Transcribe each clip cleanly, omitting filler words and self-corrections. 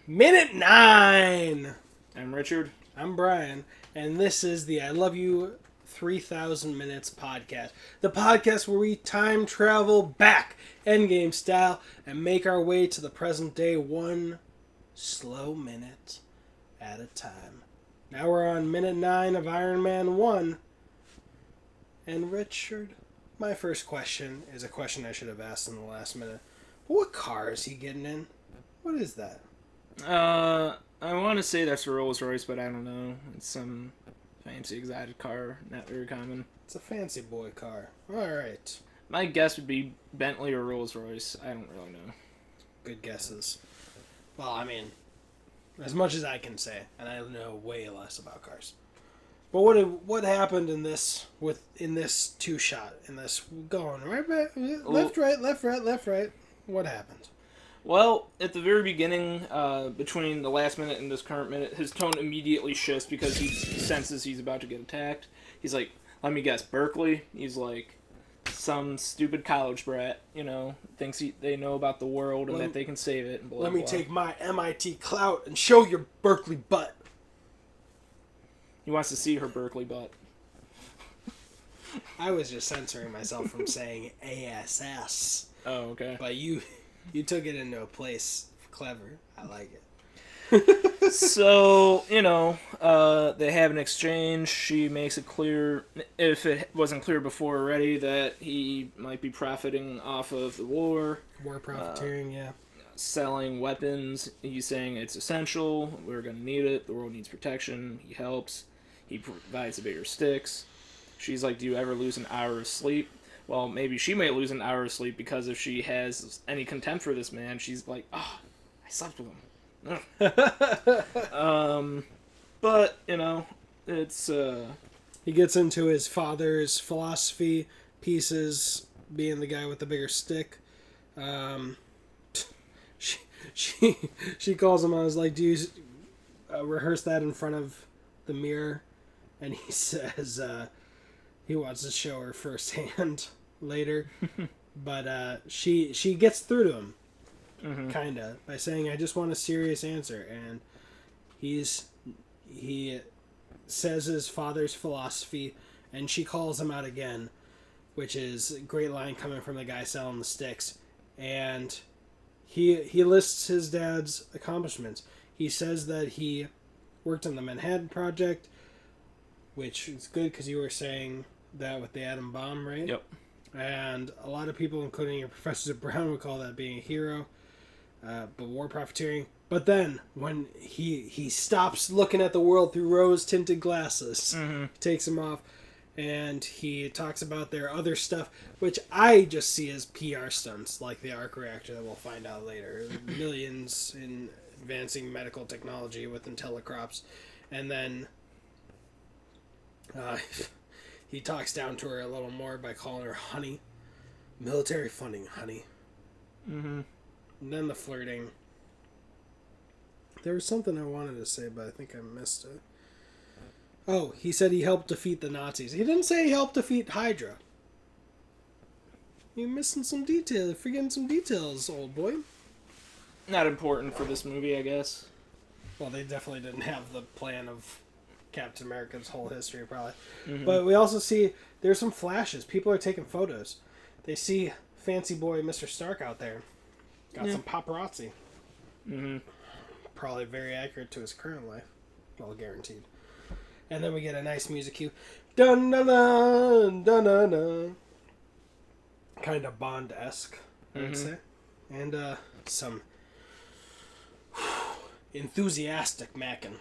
Minute 9! I'm Richard. I'm Brian, and this is the I Love You 3000 Minutes podcast. The podcast where we time travel back, endgame style, and make our way to the present day one slow minute at a time. Now we're on minute 9 of Iron Man 1. And Richard, my first question is a question I should have asked in the last minute. What car is he getting in? What is that? I want to say that's a Rolls Royce, but I don't know. It's some fancy exotic car, not very common. It's a fancy boy car. Alright. My guess would be Bentley or Rolls Royce. I don't really know. Good guesses. Well, I mean, as much as I can say, and I know way less about cars. But what happened in this two shot in this going right back left right left right left right? What happened? Well, at the very beginning, between the last minute and this current minute, his tone immediately shifts because he senses he's about to get attacked. He's like, let me guess, Berkeley? He's like some stupid college brat, thinks they know about the world and that they can save it. And blah, let me blah. take my MIT clout and show your Berkeley butt. He wants to see her Berkeley butt. I was just censoring myself from saying ASS. Oh, okay. But you took it into a place clever. I like it. So, they have an exchange. She makes it clear, if it wasn't clear before already, that he might be profiting off of the war. War profiteering, yeah. Selling weapons. He's saying it's essential. We're going to need it. The world needs protection. He helps. He provides the bigger sticks. She's like, do you ever lose an hour of sleep? Well, maybe she may lose an hour of sleep because if she has any contempt for this man, she's like, I slept with him. But, it's, He gets into his father's philosophy pieces, being the guy with the bigger stick. She calls him. I was like, do you rehearse that in front of the mirror? And he says he wants to show her firsthand later. But she gets through to him, kind of, by saying, I just want a serious answer. And he says his father's philosophy, and she calls him out again, which is a great line coming from the guy selling the sticks. And he lists his dad's accomplishments. He says that he worked on the Manhattan Project, which is good because you were saying that with the atom bomb, right? Yep. And a lot of people, including your professors at Brown, would call that being a hero. But war profiteering. But then, when he stops looking at the world through rose-tinted glasses, takes them off, and he talks about their other stuff, which I just see as PR stunts, like the arc reactor that we'll find out later. Millions in advancing medical technology with Intellicrops. And then he talks down to her a little more by calling her honey. Military funding, honey. And then the flirting. There was something I wanted to say, but I think I missed it. Oh, he said he helped defeat the Nazis. He didn't say he helped defeat Hydra. You're missing some details. You're forgetting some details, old boy. Not important for this movie, I guess. Well, they definitely didn't have the plan of Captain America's whole history, probably. But we also see there's some flashes. People are taking photos. They see fancy boy Mr. Stark out there. Got some paparazzi. Probably very accurate to his current life. Well, guaranteed. And then we get a nice music cue. Dun dun dun dun dun dun. Kind of Bond-esque, I would say. And some enthusiastic macking.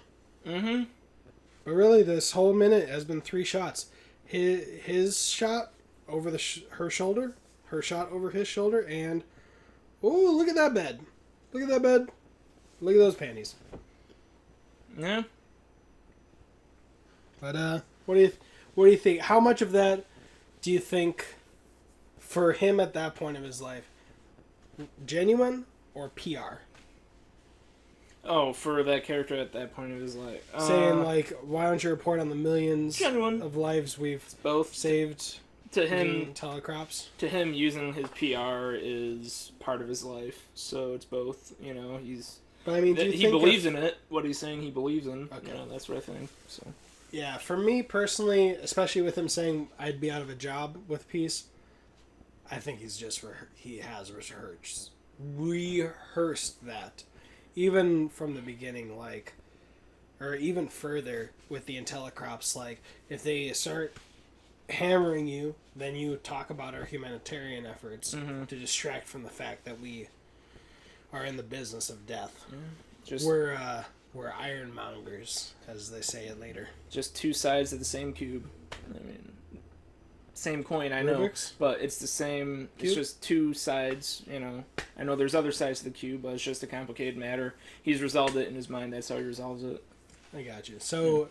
But really, this whole minute has been 3 shots. His shot over her shoulder, her shot over his shoulder, and oh, look at that bed! Look at that bed! Look at those panties. Yeah. But what do you think? How much of that do you think, for him at that point of his life, genuine or PR? Oh, for that character at that point of his life. Saying, like, why don't you report on the millions genuine. of lives we've both saved to him? Telecrops? To him, using his PR is part of his life. So it's both, he's But I mean, do you he think believes in it. What he's saying, he believes in. Okay. You know, that's what I think. So. Yeah, for me personally, especially with him saying I'd be out of a job with peace, I think he has rehearsed that, even from the beginning, like, or even further with the Intellicrops. Like, if they start hammering you, then you talk about our humanitarian efforts to distract from the fact that we are in the business of death. We're ironmongers, as they say it later. Just two sides of the same cube. I mean, same coin, I know, Rubik's? but it's the same. Cube? It's just two sides. You know, I know there's other sides to the cube, but it's just a complicated matter. He's resolved it in his mind. That's how he resolves it. I got you. So,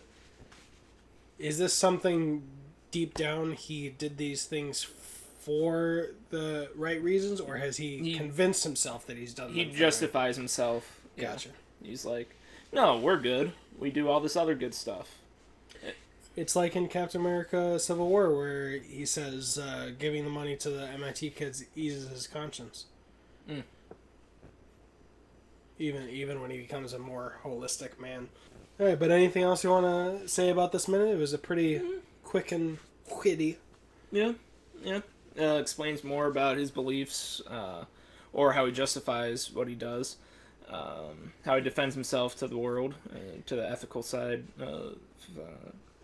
is this something deep down he did these things for the right reasons, or has he convinced himself that he's done them? He justifies himself. Gotcha. Yeah. He's like, no, we're good. We do all this other good stuff. It's like in Captain America Civil War, where he says giving the money to the MIT kids eases his conscience. Mm. Even when he becomes a more holistic man. All right, but anything else you want to say about this minute? It was a pretty quick and witty. Yeah. Explains more about his beliefs, or how he justifies what he does. How he defends himself to the world, to the ethical side of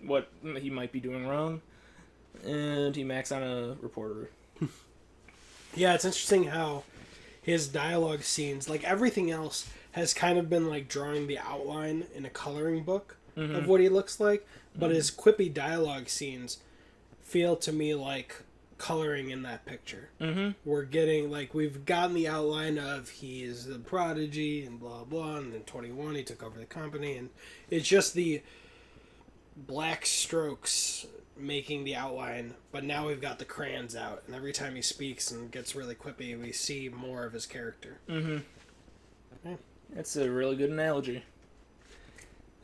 what he might be doing wrong, and he macks on a reporter. Yeah, it's interesting how his dialogue scenes, like everything else, has kind of been like drawing the outline in a coloring book of what he looks like, but his quippy dialogue scenes feel to me like coloring in that picture. We're getting, like, we've gotten the outline of he is the prodigy and blah blah, and in 21 he took over the company, and it's just the black strokes making the outline, but now we've got the crayons out, and every time he speaks and gets really quippy, we see more of his character. Yeah. That's a really good analogy.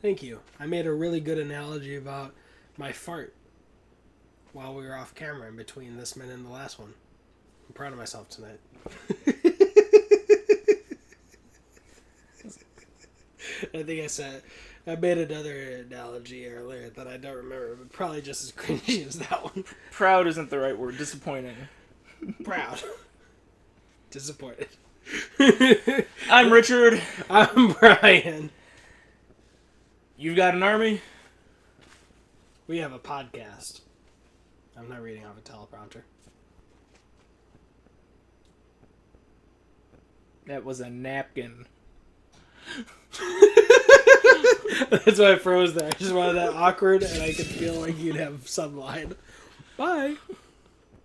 Thank you. I made a really good analogy about my fart while we were off camera in between this minute and the last one. I'm proud of myself tonight. I think I made another analogy earlier that I don't remember, but probably just as cringy as that one. Proud isn't the right word. Disappointing. Proud. Disappointed. I'm Richard. I'm Brian. You've got an army? We have a podcast. I'm not reading off a teleprompter. That was a napkin. That's why I froze there. I just wanted that awkward, and I could feel like you'd have some line. Bye.